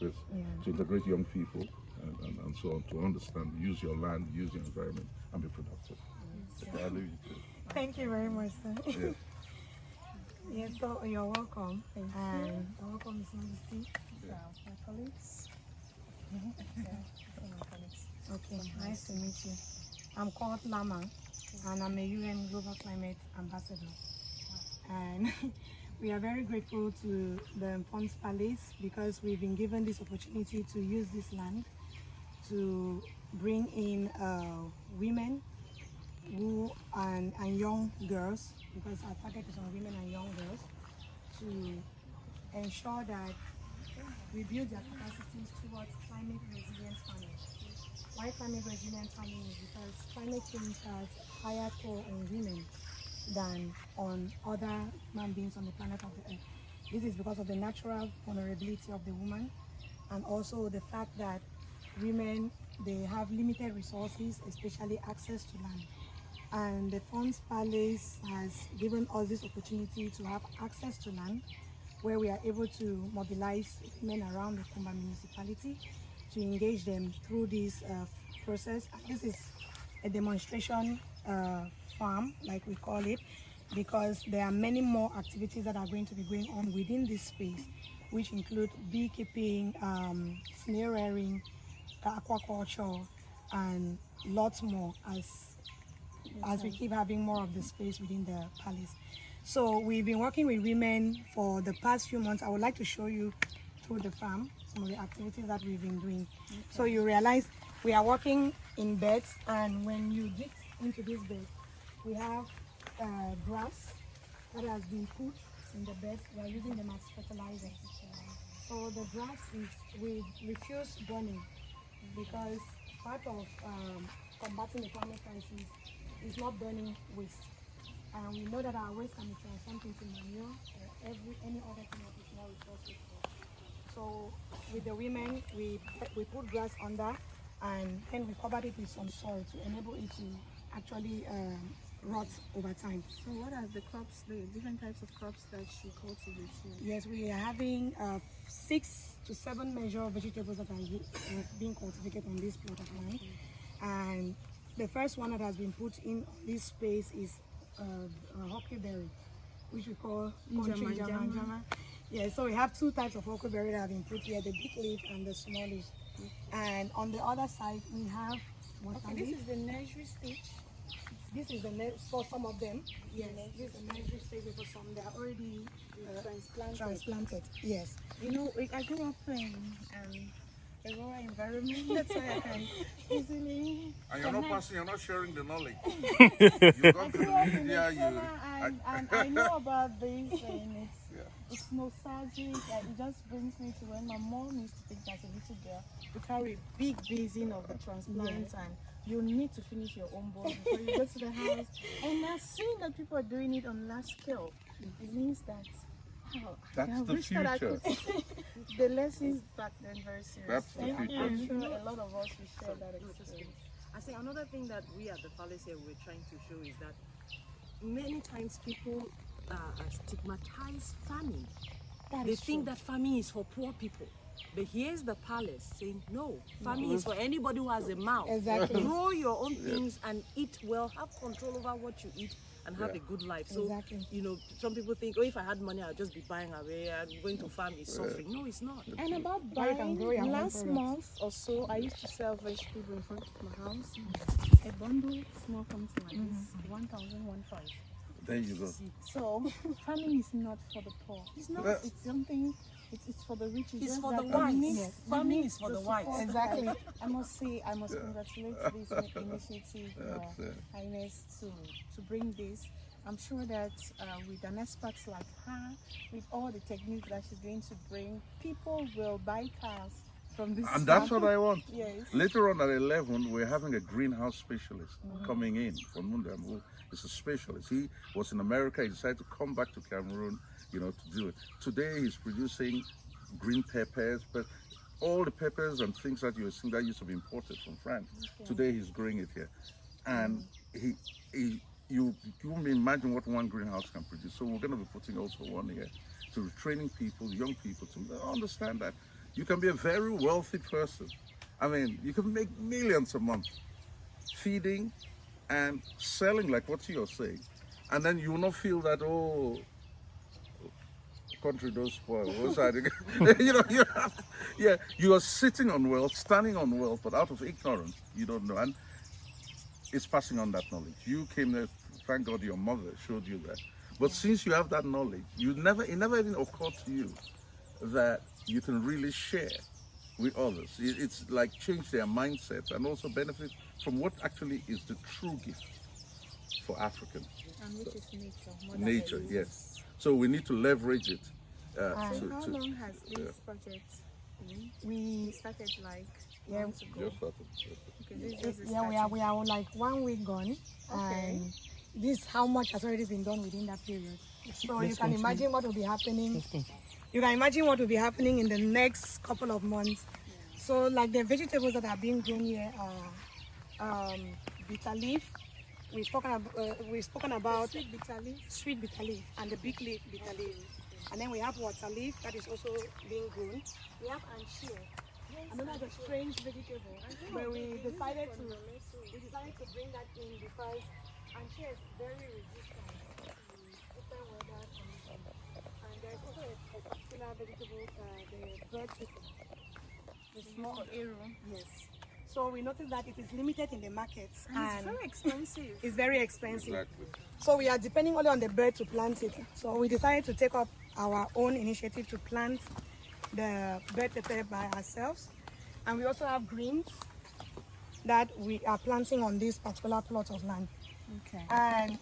with to integrate young people and so on, to understand, use your land, use your environment, and be productive. I leave you to. Thank you very much, sir. Yeah. Yes, so you're welcome. And welcome, Miss Majesty. My colleagues. Okay, nice to meet you. I'm called Lama, and I'm a UN Global Climate Ambassador. And we are very grateful to the NFON Palace because we've been given this opportunity to use this land to bring in women who and young girls, because our target is on women and young girls, to ensure that we build their capacities towards climate resilient farming. Why climate resilient farming is because climate change has higher toll on women than on other human beings on the planet of the earth. This is because of the natural vulnerability of the woman, and also the fact that women, they have limited resources, especially access to land. And the Funds Palace has given us this opportunity to have access to land, where we are able to mobilize women around the Kumba municipality to engage them through this process. And this is a demonstration farm, like we call it, because there are many more activities that are going to be going on within this space, which include beekeeping, snail rearing, aquaculture, and lots more as we keep having more of the space within the palace. So we've been working with women for the past few months. I would like to show you through the farm some of the activities that we've been doing. Okay. So you realize we are working in beds, and when you dig into this bed, we have grass that has been put in the bed. We are using them as fertilizer. So the grass is, we refuse burning, because part of combating the climate crisis is not burning waste. And we know that our waste can be transformed into manure or any other thing that is more resourceful. So with the women, we put grass under, and then we covered it with some soil to enable it to actually rot over time. So what are the crops, the different types of crops that you cultivate here? Yes, we are having 6 to 7 major vegetables that are being cultivated on this plot of land. And the first one that has been put in this space is huckleberry, which we call njama. Yeah, so we have 2 types of huckleberry that have been put here, the big leaf and the small leaf. And on the other side, we have this is the nursery stage. This is the for some of them. Yes, this is the nursery stage for some. They are already transplanted. Yes. You know, I grew up in a rural environment. That's why I can easily. And you're not passing, you're not sharing the knowledge. You gone to the media, and I know about this, and it's nostalgic. It just brings me to when my mom used to think as a little girl, you carry a big basin of the transplants, and you need to finish your own bowl before you go to the house. And now seeing that people are doing it on large scale, it means that that's the future. The lessons back then very serious. That's the future. I'm sure a lot of us will share that experience. I think another thing that we at the palace here we're trying to show is that many times people stigmatize farming. They think that farming is for poor people. But here's the palace saying, no, farming is for anybody who has a mouth. Exactly. Grow your own things and eat well, have control over what you eat, and have a good life. So, you know, some people think, oh, if I had money, I'll just be buying away. I'm going to farm is suffering. No, it's not. And about buying, last month or so, I used to sell vegetables in front of my house. A bundle, small something like this, 1,015. There you go. So, farming is not for the poor. It's not. It's something. It's for the rich. It's for the whites. Farming is for the whites. Exactly. I must say, I must congratulate this initiative, Highness, to bring this. I'm sure that with an expert like her, with all the techniques that she's going to bring, people will buy cars from this. And that's what I want. Yes. Later on at 11, we're having a greenhouse specialist coming in from Mundam. He's a specialist. He was in America. He decided to come back to Cameroon, you know, to do it. Today he's producing green peppers, but all the peppers and things that you were seeing that used to be imported from France. Today he's growing it here, and you won't imagine what one greenhouse can produce. So we're going to be putting also one here to training people, young people, to understand that you can be a very wealthy person. I mean, you can make millions a month feeding and selling, like what you're saying. And then you will not feel that, oh, country don't spoil. You know, yeah, you are sitting on wealth, standing on wealth, but out of ignorance, you don't know. And it's passing on that knowledge. You came there, thank God your mother showed you that. But since you have that knowledge, it never even occurred to you that you can really share with others. It's like change their mindset and also benefit from what actually is the true gift for Africans. And which is nature. Mother Nature, Earth. yes. So we need to leverage it. So how long has this project been? We started like months ago. Just started. Okay, this is we are like 1 week gone, and this how much has already been done within that period. So you can imagine what will be happening. You can imagine what will be happening in the next couple of months. So like the vegetables that are being grown here are bitter leaf. We've spoken about sweet bitter leaf and the big leaf bitter leaf. And then we have water leaf that is also being grown. We have anchia, another strange vegetable. Where we decided to bring that in because anchia is very resistant to different weather conditions. And there's also a particular vegetable, the bird chicken. The small arrow. Yes. So we noticed that it is limited in the markets and it's very expensive. It's very expensive. Exactly. So we are depending only on the bird to plant it. So we decided to take up our own initiative to plant the bird pepper by ourselves. And we also have greens that we are planting on this particular plot of land. Okay. And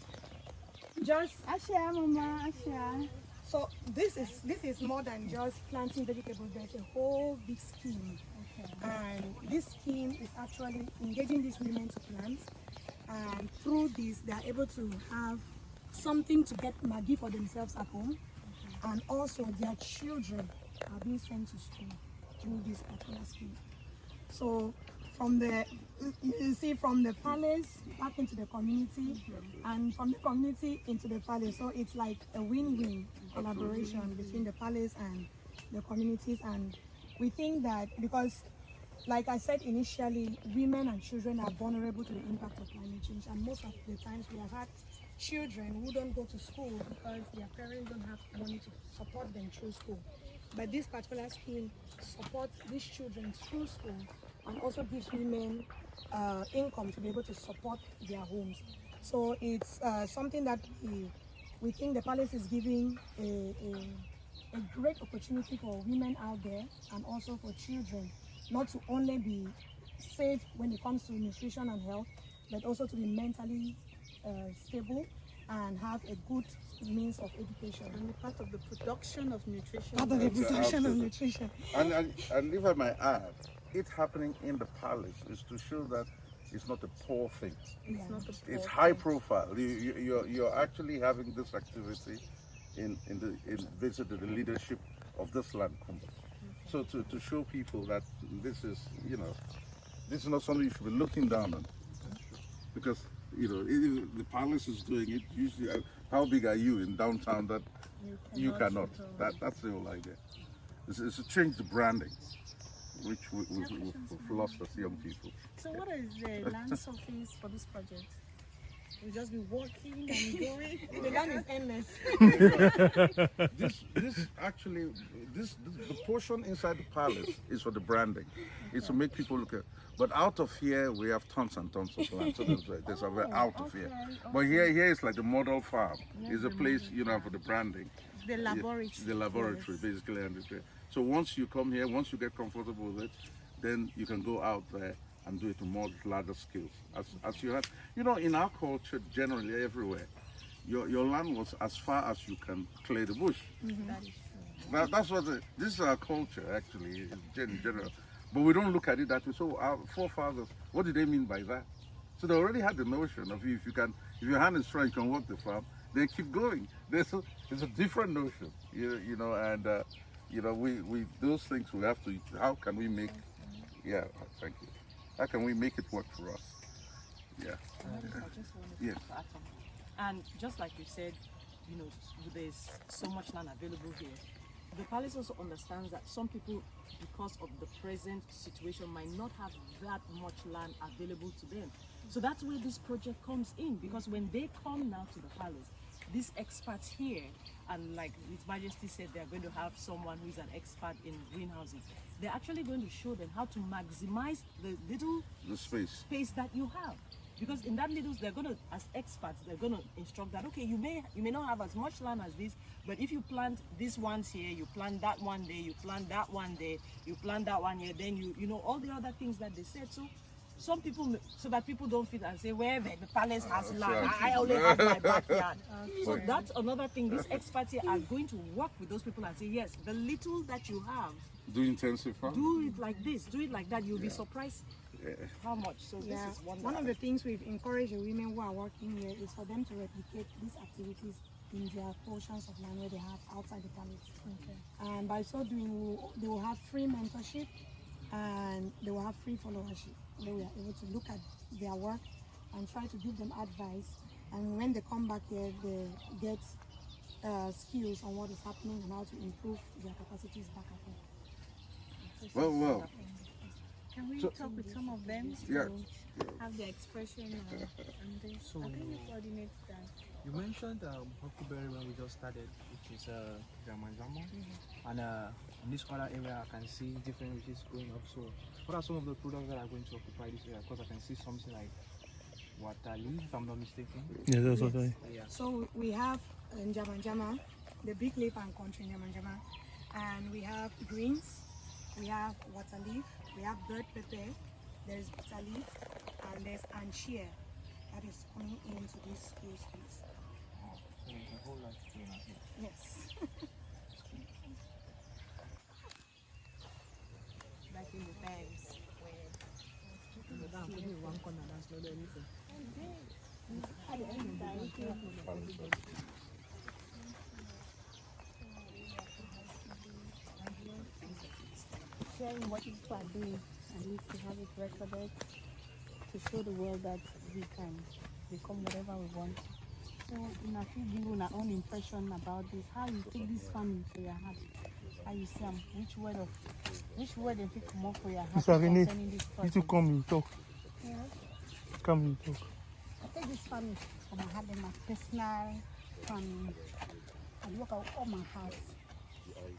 just Asha, Mama, Asha. so this is more than just planting vegetables. There's a whole big scheme. Okay. And this scheme is actually engaging these women to plant, and through this they are able to have something to get Maggie for themselves at home, and also their children are being sent to school through this particular scheme. So from the palace back into the community, and from the community into the palace. So it's like a win-win collaboration between the palace and the communities. And we think that because, like I said initially, women and children are vulnerable to the impact of climate change, and most of the times we have had children who don't go to school because their parents don't have money to support them through school. But this particular scheme supports these children through school and also gives women income to be able to support their homes. So it's something that we think the palace is giving a great opportunity for women out there and also for children, not to only be safe when it comes to nutrition and health, but also to be mentally stable and have a good means of education. And part of the production of nutrition. Part of the production of nutrition. And if I might add, it happening in the palace is to show that it's not a poor thing. It's not a It's poor high thing. profile. You're actually having this activity in basically the leadership of this land, Kumba. So to show people that this is, this is not something you should be looking down on, because if the palace is doing it. Usually, how big are you in downtown that you cannot? That's the whole idea. It's to change the branding, which we've lost as young people. So what is the land surface for this project? We'll just be walking and going. The land is endless. The portion inside the palace is for the branding. It's to make people look at. But out of here, we have tons and tons of land. So there's a way out of here. But here is like the model farm. It's a place, for the branding. The laboratory. The laboratory, Yes. basically. So once you come here, once you get comfortable with it, then you can go out there and do it to more larger scales. As you have, in our culture, generally everywhere, your land was as far as you can clear the bush. That is true. That's what this is our culture, actually, in general. But we don't look at it that way. So our forefathers, what did they mean by that? So they already had the notion of if your hand is strong, you can work the farm. Then keep going. There's a different notion, and we those things we have to. How can we make? Yeah, thank you. How can we make it work for us? Yeah. I just wanted Yes. to add something. And just like you said, there's so much land available here. the palace also understands that some people, because of the present situation, might not have that much land available to them. So that's where this project comes in, because when they come now to the palace, these experts here, and like His Majesty said, they're going to have someone who is an expert in greenhousing. They're actually going to show them how to maximize the little space that you have. Because in that little, they're going to, as experts, they're going to instruct that, okay, you may not have as much land as this, but if you plant this ones here, you plant that one there, you plant that one there, you plant that one here, then you know, all the other things that they said. So some people, so that people don't feel and say, well, the palace has land, I only have my backyard. So that's another thing. These experts here are going to work with those people and say, yes, the little that you have, do intensive farming. do it like this, do it like that. You'll be surprised how much. So this is one of the things we've encouraged the women who are working here is for them to replicate these activities in their portions of land where they have outside the palace. And by so doing, they will have free mentorship and they will have free followership. They were able to look at their work and try to give them advice. And when they come back here, they get skills on what is happening and how to improve their capacities back at home. Well. Can we talk with some of them to have their expression and this? So, I think we coordinate that. You mentioned huckleberry when we just started, which is Jamanjama, and in this other area I can see different ridges going up. So what are some of the products that are going to occupy this area? Because I can see something like water leaf, if I'm not mistaken. Yeah, that's okay. Yeah. So we have in Jamanjama, the big leaf and country in Jamanjama, and we have greens, we have water leaf, we have bird pepper, there's bitter leaf, and there's anchia that is coming into this space. So there's a whole lot going on here. Yes. Back in the times sharing what people are doing, at least to have it recorded, to show the world that we can become whatever we want. So, in a few, give you our own impression about this, how you take this farming for your heart, how you see them, which word they pick come up for your heart So, Renee, concerning this you project. two come, you talk. Yeah. Come, you talk. I take this farming for my heart and my personal farming. I work out all my house.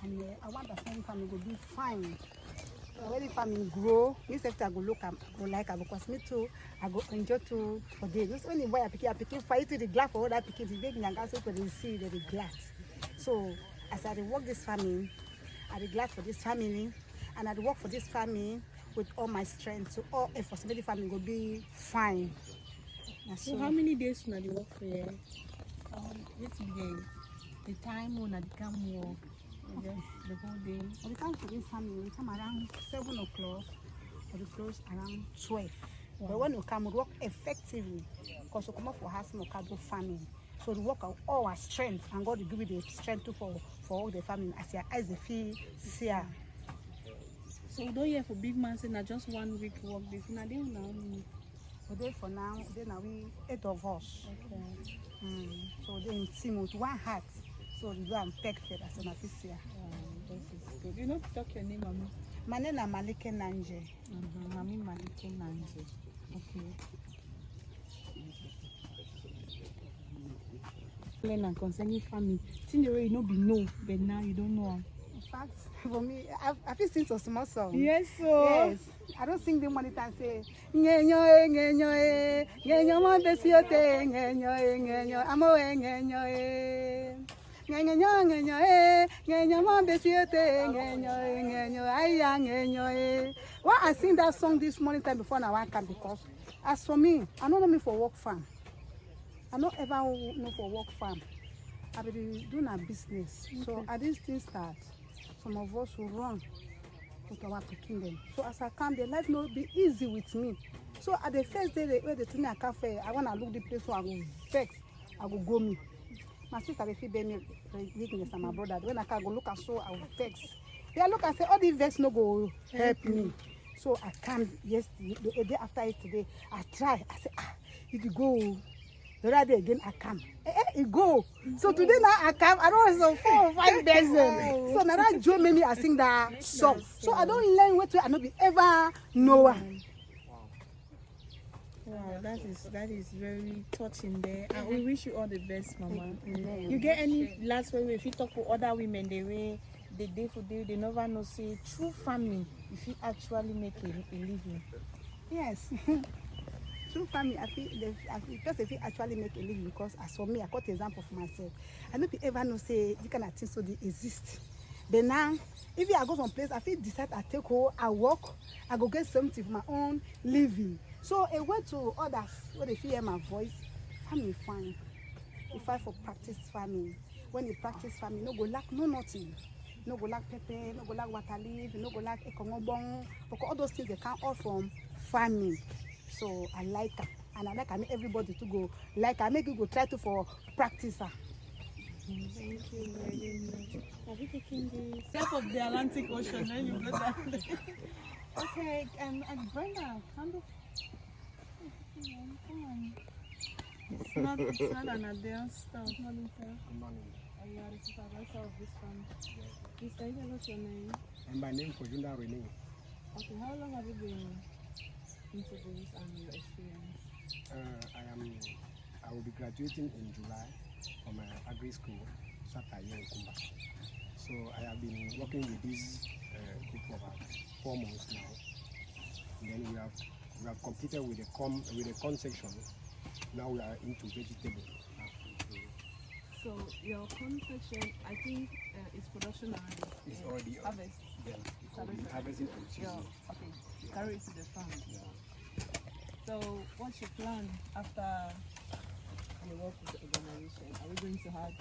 And I want that farming will be fine. When the farming grow, this sector I go look at, go like it, because me too, I go enjoy to for days. Just when you buy a picking fight to the glass for all that picking, the big young guys for the see the glass. So as I work this farming, I be glad for this family, and I work for this family with all my strength. So all efforts, the farming will be fine. So how many days will you work for you? Let's begin. The time when I come work. The whole day. When we come for this family, we come around 7 o'clock, or we close around 12. Wow. But when we come, we work effectively, because we come up for house and we can do farming. So we work out all our strength, and God will give you the strength too for all the farming as they feel here. So we don't hear for big man saying that just 1 week work this. Now they don't know. But then for now, we 8 of us. Okay. So then team with one heart. So we go and peg feed as an officer. This is good. You know to talk your name, Mami? My name is Malike Nanje. Mami Malike Nanje. Okay. And concerning family, since the way you know be no, but now you don't know. In fact, for me, I feel sing a small song. Yes, so. Yes. I don't sing the money and say, ngenyo, ngenyo, ngenyo, mo besiote, ngenyo, ngenyo, amo, ngenyo, ngenyo, ngenyo, ngenyo, mo besiote, ngenyo, aya, ngenyo. Why I sing that song this morning time before now I come, because as for me, I don't know me for work farm. I don't ever know for work farm. I be doing a business. Okay. So at this thing start, some of us will run with our picking them. So as I come, the life will be easy with me. So at the first day where they tell me a cafe, I wanna look the place so I go vex, I go go me. My sister they feel me weakness and my brother. When I can go look and so I will vex. They look and say all the vex no go help me. So I come yesterday, the day after yesterday, I try. I say it go. The other day again I come. it go. So today now I come, I don't know, 4 or 5 days. So now that Joe made me I sing that song. So I don't learn what I not be ever know. Wow, that is very touching there. And we wish you all the best, Mama. You get any last way if you talk to other women the way they day for day, they never know say true farming if you actually make a living. Yes. True family, I feel because if you actually make a living, because as for me, I got an example for myself. I don't ever know say this kind of things so they exist. Then now, if I go from place, I feel decide I take home, I work, I go get something for my own living. So I went to others where they hear my voice, family fine. You fight for practice farming. When you practice farming, no go lack no nothing. No go lack pepper, no go lack water leaf, no go lack ekongobong, because all those things they come all from farming. So I like her, and I like everybody to go like I make you go try to for practice her. Thank you very much. Have you taken the step of the Atlantic Ocean when you go down there? Okay, and Brenda, come on. It's not an adult stuff. Morning, sir. Good morning. You are the supervisor of this farm. Please, can you tell us your name? And my name is Kojunda Rene. Okay, how long have you been into this and your experience? I will be graduating in July from my agri school, Sataye in Kumba. So I have been working with this group for about 4 months now. And then we have completed with the corn section. Now we are into vegetable. So your corn section, I think it's production already. It's already harvest. Yeah, It's harvesting on season. Okay, carry it to the farm. Yeah. So what's your plan after you work with the organization? Are we going to have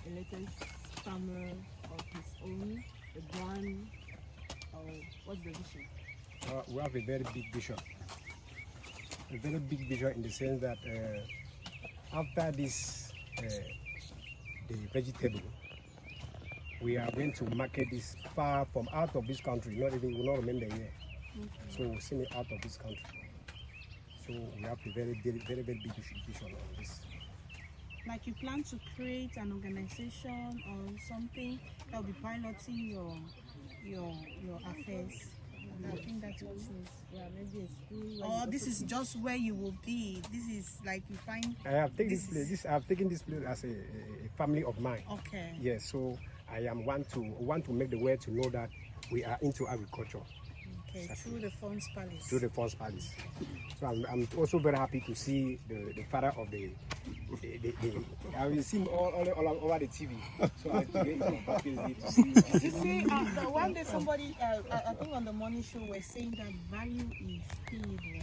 a latest farmer of his own, a brand, or what's the vision? We have a very big vision. A very big vision in the sense that after this, the vegetable, we are going to market this far from out of this country. Not even, we will not remain there here. So we'll send it out of this country. So we have a very big vision on this. Like you plan to create an organization or something that will be piloting your affairs. I think that's what shows. Yeah, maybe a school. Or this is just where you will be. This is like you find. I have taken I have taken this place as a family of mine. Okay. Yes, so I am want to make the world to know that we are into agriculture. Okay, through the Fonds Palace. Through the Fonds Palace. So I'm also very happy to see the father of the I've seen all over the TV. So I get to see. You see, one day somebody, I think on the morning show, was saying that value is key.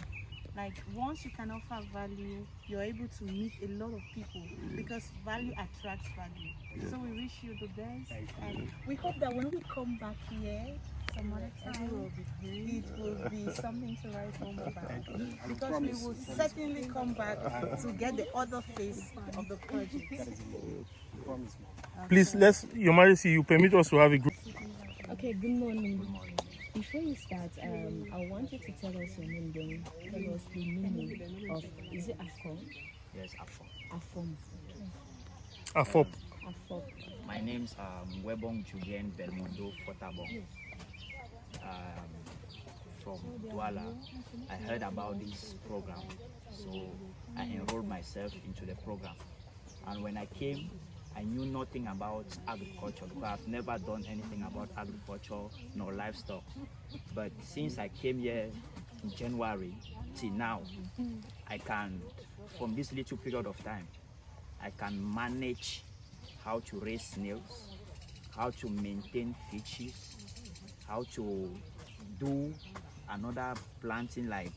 Like once you can offer value, you're able to meet a lot of people because value attracts value. So we wish you the best, and we hope that when we come back here some other time, it will be something to write home about. Because we will certainly come back to get the other face of the project. Please, Your Majesty, you permit us to have a group. Okay, good morning. Before you start, I want you to tell us your name then. Tell us the meaning of, is it AFON? Yes, AFON. AFON. AFOP. AFOP. My name's Webong Julien Belmondo Fotabong. From Douala. I heard about this program, so I enrolled myself into the program. And when I came, I knew nothing about agriculture because I've never done anything about agriculture nor livestock. But since I came here in January till now, I can, from this little period of time, I can manage how to raise snails, how to maintain fishes, how to do another planting like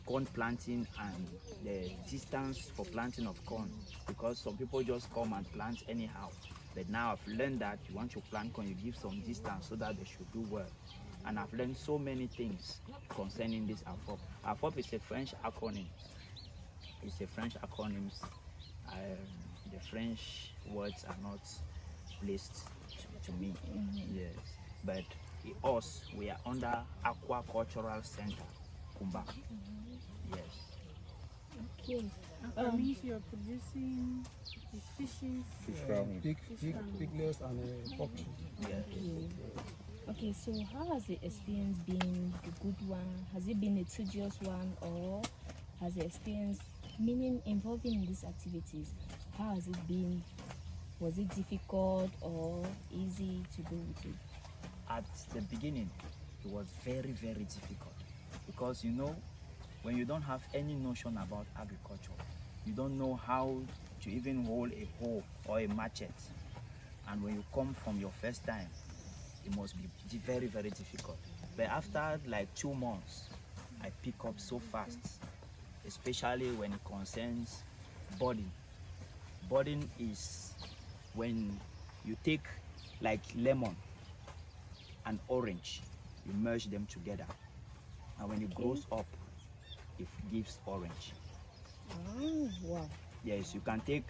corn planting and the distance for planting of corn, because some people just come and plant anyhow. But now I've learned that you want to plant corn, you give some distance so that they should do well. And I've learned so many things concerning this AFOP. AFOP is a French acronym. It's a French acronym. The French words are not placed to me. Yes, but us, we are under Aquacultural Center, Kumba. Yes. Okay. After meat, you're producing fishes. Fish farming. Piglets and poultry. Okay, so how has the experience been? A good one? Has it been a tedious one, or has the experience, meaning involving in these activities, how has it been? Was it difficult or easy to go with it? At the beginning, it was very, very difficult because, you know, when you don't have any notion about agriculture, you don't know how to even hold a hoe or a machete, and when you come from your first time, it must be very, very difficult. But after like 2 months, I pick up so fast, especially when it concerns budding. Budding is when you take like lemon and orange, you merge them together, and when it grows up, it gives orange. Oh, wow. Yes, you can take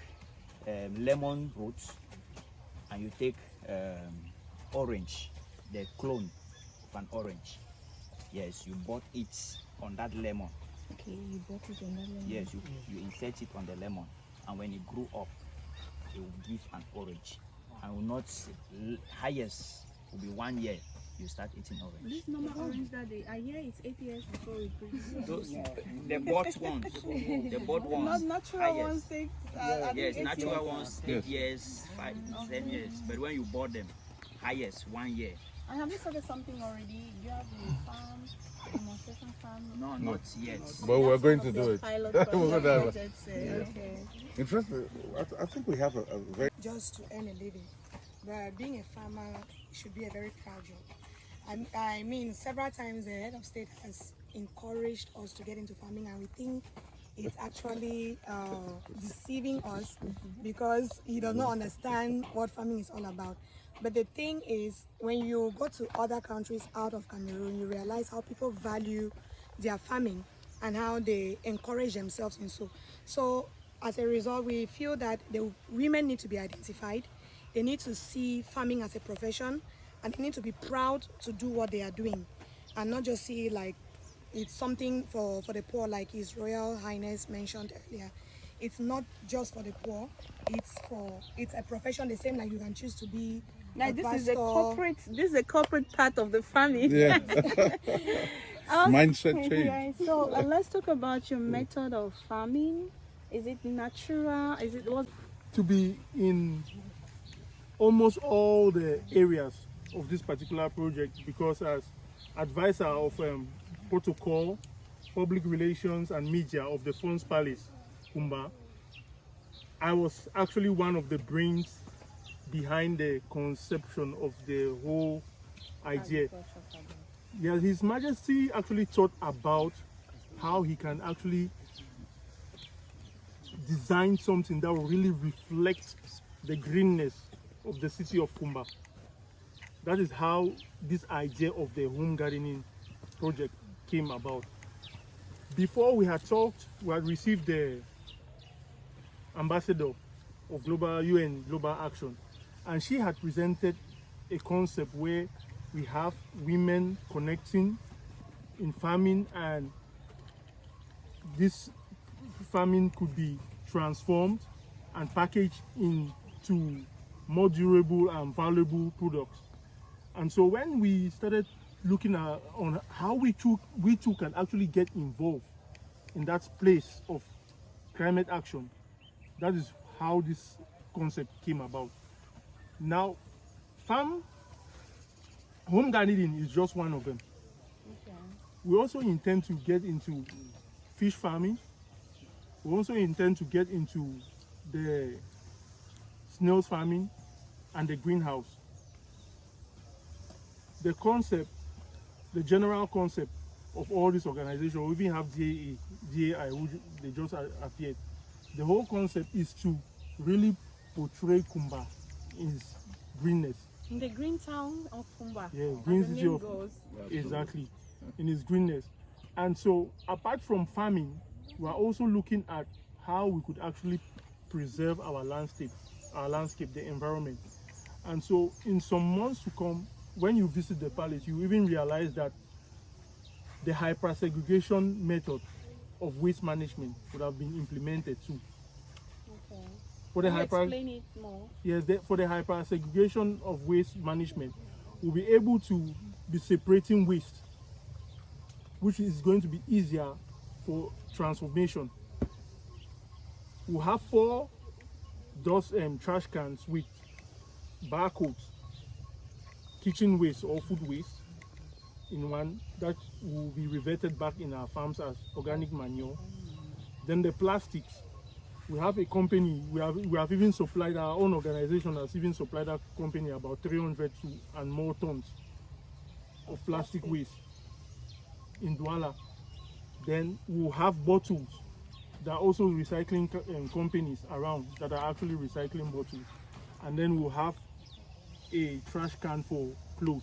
lemon roots and you take orange, the clone of an orange. Yes, you bought it on that lemon. Okay, you bought it on that lemon. Yes, you insert it on the lemon, and when it grew up, it will give an orange. And will not, highest will be 1 year, you start eating orange. This normal orange that I hear it's 8 years before we produce. Those, the bought ones, the bought ones. Not natural highest. ones take. Yes, natural years. ones 8 years, 5, 10 years. But when you bought them, highest 1 year. And have you started something already? Do you have a farm, demonstration farm? No, not yet. But we're going to do it. Pilot We're gonna have a- projects, okay. Interesting. I think we have a very Just to earn a living. But being a farmer should be a very proud job. I mean, several times the head of state has encouraged us to get into farming, and we think it's actually deceiving us because he does not understand what farming is all about. But the thing is, when you go to other countries out of Cameroon, you realize how people value their farming and how they encourage themselves in so. So as a result, we feel that the women need to be identified. They need to see farming as a profession, and they need to be proud to do what they are doing, and not just see like it's something for the poor, like His Royal Highness mentioned earlier. It's not just for the poor. It's a profession the same like you can choose to be. Like a this is a pastor. corporate. This is a corporate part of the farming. yeah. Mindset change. Yeah, so let's talk about your method of farming. Is it natural? Is it what? To be in almost all the areas of this particular project, because as advisor of protocol, public relations and media of the Funds Palace, Kumba, I was actually one of the brains behind the conception of the whole idea. Yeah, His Majesty actually thought about how he can actually design something that will really reflect the greenness of the city of Kumba. That is how this idea of the home gardening project came about. Before we had talked, we had received the ambassador of UN Global Action, and she had presented a concept where we have women connecting in farming, and this farming could be transformed and packaged into more durable and valuable products. And so when we started looking at on how we too can actually get involved in that place of climate action, that is how this concept came about. Now, home gardening is just one of them. Okay. We also intend to get into fish farming. We also intend to get into the snails farming and the greenhouse. The concept, the general concept of all these organizations, we even have DAI, which they just appeared. The whole concept is to really portray Kumba in its greenness. In the green town of Kumba. Yeah, as green the city name of goes. exactly, in its greenness. And so, apart from farming, we are also looking at how we could actually preserve our landscape, the environment. And so, in some months to come, when you visit the palace, you even realize that the hypersegregation method of waste management would have been implemented too. Okay. For the Can you hyper, explain it more? yes, for the hyper segregation of waste management, we'll be able to be separating waste, which is going to be easier for transformation. We'll have 4 those trash cans with barcodes, kitchen waste or food waste in one that will be reverted back in our farms as organic manure. Then the plastics, we have a company, we have even supplied, our own organization has even supplied that company about 300 and more tons of plastic waste in Douala. Then we'll have bottles. There are also recycling companies around that are actually recycling bottles. And then we'll have a trash can for clothes.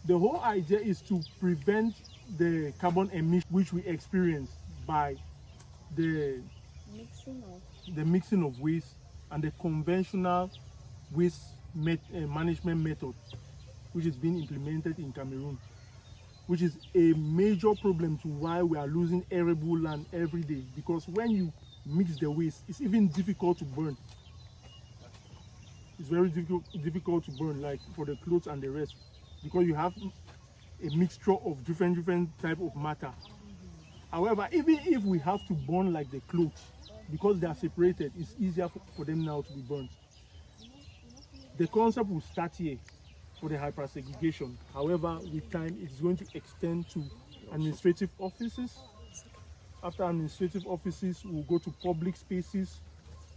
The whole idea is to prevent the carbon emission which we experience by the mixing of waste and the conventional waste management method which is being implemented in Cameroon, which is a major problem to why we are losing arable land every day, because when you mix the waste, it's even difficult to burn. It's very difficult to burn, like for the clothes and the rest, because you have a mixture of different type of matter. However, even if we have to burn like the clothes, because they are separated, it's easier for them now to be burnt. The concept will start here for the hyper-segregation. However, with time, it's going to extend to administrative offices. After administrative offices, we'll go to public spaces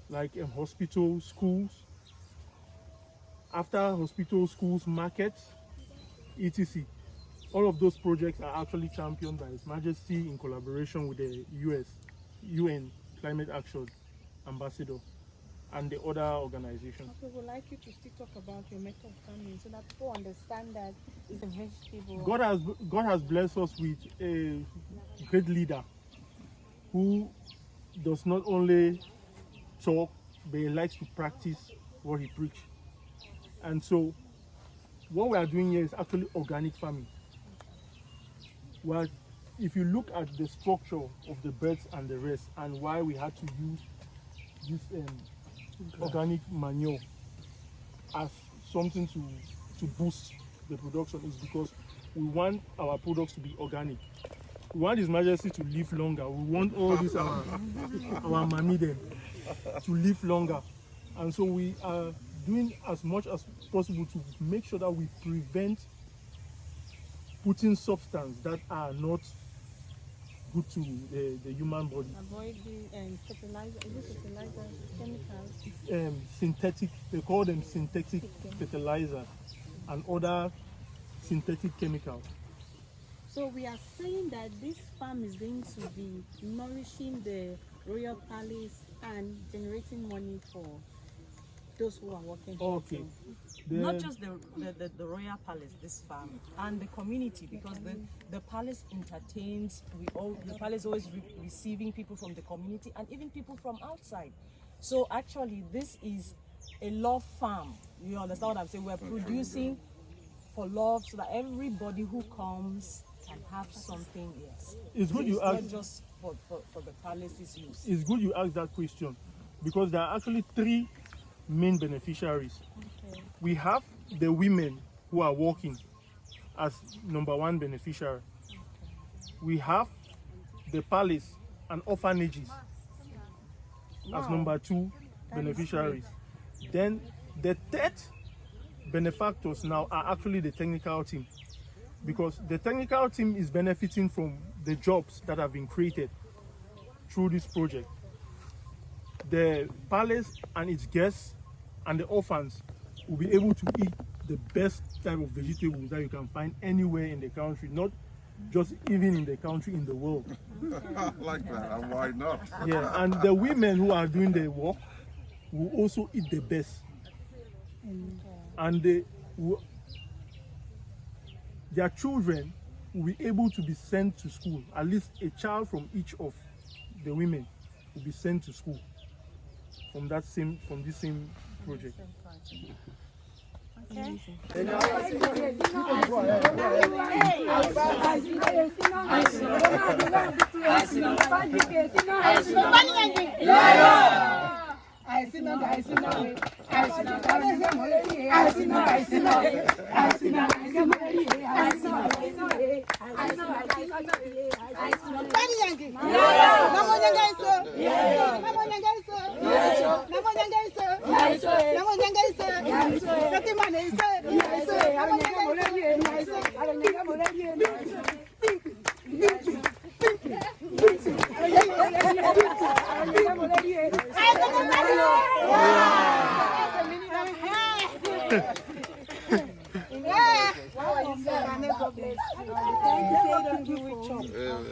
like hospitals, schools. After hospitals, schools, markets, etc. All of those projects are actually championed by His Majesty in collaboration with the UN Climate Action Ambassador and the other organizations. Okay, we'd like you to still talk about your method of farming so that people understand that it's a vegetable. God has blessed us with a great leader who does not only talk, but he likes to practice what he preaches. And so what we are doing here is actually organic farming. Well, if you look at the structure of the beds and the rest, and why we had to use this organic manure as something to boost the production, is because we want our products to be organic. We want His Majesty to live longer. We want all this our mammy them to live longer. And so we are doing as much as possible to make sure that we prevent putting substances that are not good to the human body. Avoid the fertilizer, is it fertilizer, chemicals? Synthetic, they call them synthetic fertilizers and other synthetic chemicals. So we are saying that this farm is going to be nourishing the royal palace and generating money for those who are working. Okay. Not just the royal palace, this farm, and the community, because the palace entertains. The palace always receiving people from the community and even people from outside. So actually, this is a love farm. You understand what I'm saying? We're producing for love, so that everybody who comes can have something. Yes. It's good you ask. Not just for the palace's use. It's good you ask that question, because there are actually 3 main beneficiaries. Okay. We have the women who are working as number 1 beneficiary. We have the palace and orphanages as number 2 beneficiaries. Then the 3rd benefactors now are actually the technical team, because the technical team is benefiting from the jobs that have been created through this project. The palace and its guests and the orphans will be able to eat the best type of vegetables that you can find anywhere in the country, not just even in the country, in the world. Like that, and why not? Yeah, and the women who are doing the work will also eat the best. And their children will be able to be sent to school. At least a child from each of the women will be sent to school from this same project. Okay.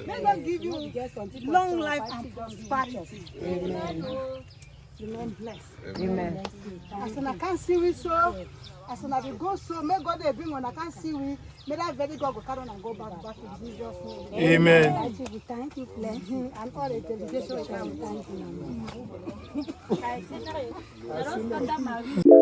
May God give you long life and prosperity. Amen. Remain blessed. Amen. As soon as I can see we so, as soon as we go so, may God bring when I can see we, may that very God go carry on and go back to Jesus' name. Amen. We thank you, blessing, and all the delegation shall we thank you.